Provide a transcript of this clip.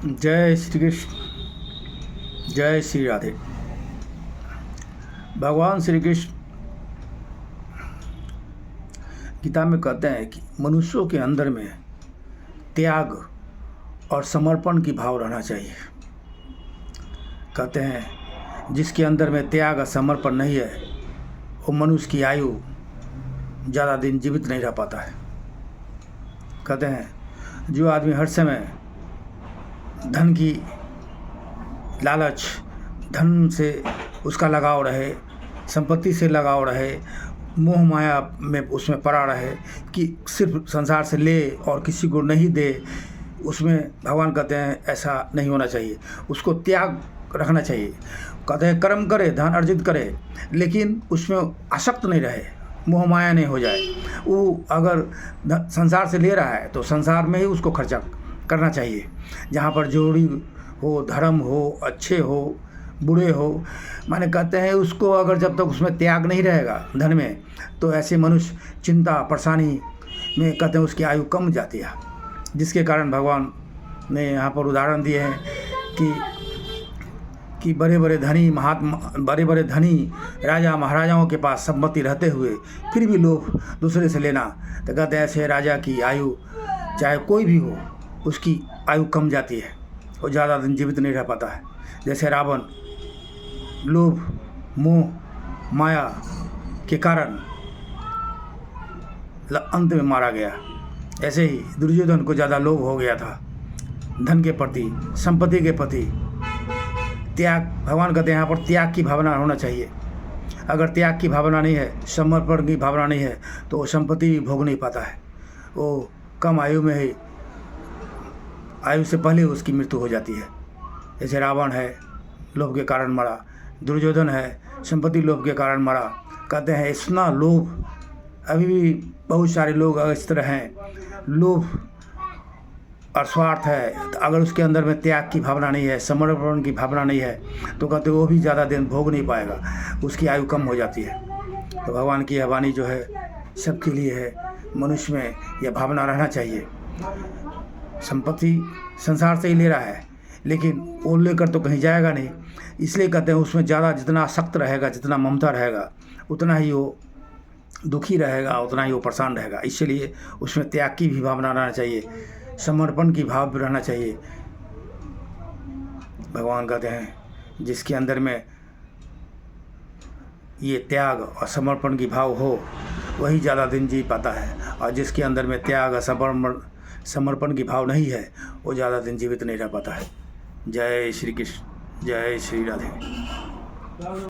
जय श्री कृष्ण, जय श्री राधे। भगवान श्री कृष्ण गीता में कहते हैं कि मनुष्यों के अंदर में त्याग और समर्पण की भाव रहना चाहिए। कहते हैं जिसके अंदर में त्याग और समर्पण नहीं है वो मनुष्य की आयु ज़्यादा दिन जीवित नहीं रह पाता है। कहते हैं जो आदमी हर समय धन की लालच, धन से उसका लगाव रहे, संपत्ति से लगाव रहे, मोह माया में उसमें पड़ा रहे कि सिर्फ संसार से ले और किसी को नहीं दे, उसमें भगवान कहते हैं ऐसा नहीं होना चाहिए। उसको त्याग रखना चाहिए। कहते हैं कर्म करे, धन अर्जित करे, लेकिन उसमें आसक्त नहीं रहे, मोह माया नहीं हो जाए। वो अगर संसार से ले रहा है तो संसार में ही उसको खर्चा करना चाहिए। जहाँ पर जोड़ी हो, धर्म हो, अच्छे हो, बुरे हो, माने कहते हैं उसको अगर जब तक उसमें त्याग नहीं रहेगा धन में, तो ऐसे मनुष्य चिंता परेशानी में कहते हैं उसकी आयु कम जाती है। जिसके कारण भगवान ने यहाँ पर उदाहरण दिए हैं कि बड़े बड़े धनी राजा महाराजाओं के पास संपत्ति रहते हुए फिर भी लोग दूसरे से लेना, तो कहते हैं ऐसे राजा की आयु चाहे कोई भी हो उसकी आयु कम जाती है, वो ज़्यादा दिन जीवित नहीं रह पाता है। जैसे रावण लोभ मोह माया के कारण अंत में मारा गया, ऐसे ही दुर्योधन को ज़्यादा लोभ हो गया था धन के प्रति, संपत्ति के प्रति। त्याग, भगवान कहते हैं यहाँ पर त्याग की भावना होना चाहिए। अगर त्याग की भावना नहीं है, समर्पण की भावना नहीं है, तो वो संपत्ति भी भोग नहीं पाता है। वो कम आयु में ही, आयु से पहले उसकी मृत्यु हो जाती है। जैसे रावण है, लोभ के कारण मरा, दुर्योधन है, संपत्ति लोभ के कारण मरा। कहते हैं इतना लोभ, अभी भी बहुत सारे लोग इस तरह हैं, लोभ और स्वार्थ है, तो अगर उसके अंदर में त्याग की भावना नहीं है, समर्पण की भावना नहीं है, तो कहते वो भी ज़्यादा दिन भोग नहीं पाएगा, उसकी आयु कम हो जाती है। तो भगवान की यह वाणी जो है सबके लिए है। मनुष्य में यह भावना रहना चाहिए। संपत्ति संसार से ही ले रहा है, लेकिन वो लेकर तो कहीं जाएगा नहीं, इसलिए कहते हैं उसमें ज़्यादा जितना सख्त रहेगा, जितना ममता रहेगा, उतना ही वो दुखी रहेगा, उतना ही वो परेशान रहेगा। इसलिए उसमें त्याग की भी भावना रहना चाहिए, समर्पण की भाव भी रहना चाहिए। भगवान कहते हैं जिसके अंदर में ये त्याग और समर्पण की भाव हो वही ज़्यादा दिन जी पाता है, और जिसके अंदर में त्याग और समर्पण की भाव नहीं है वो ज़्यादा दिन जीवित नहीं रह पाता है। जय श्री कृष्ण, जय श्री राधे।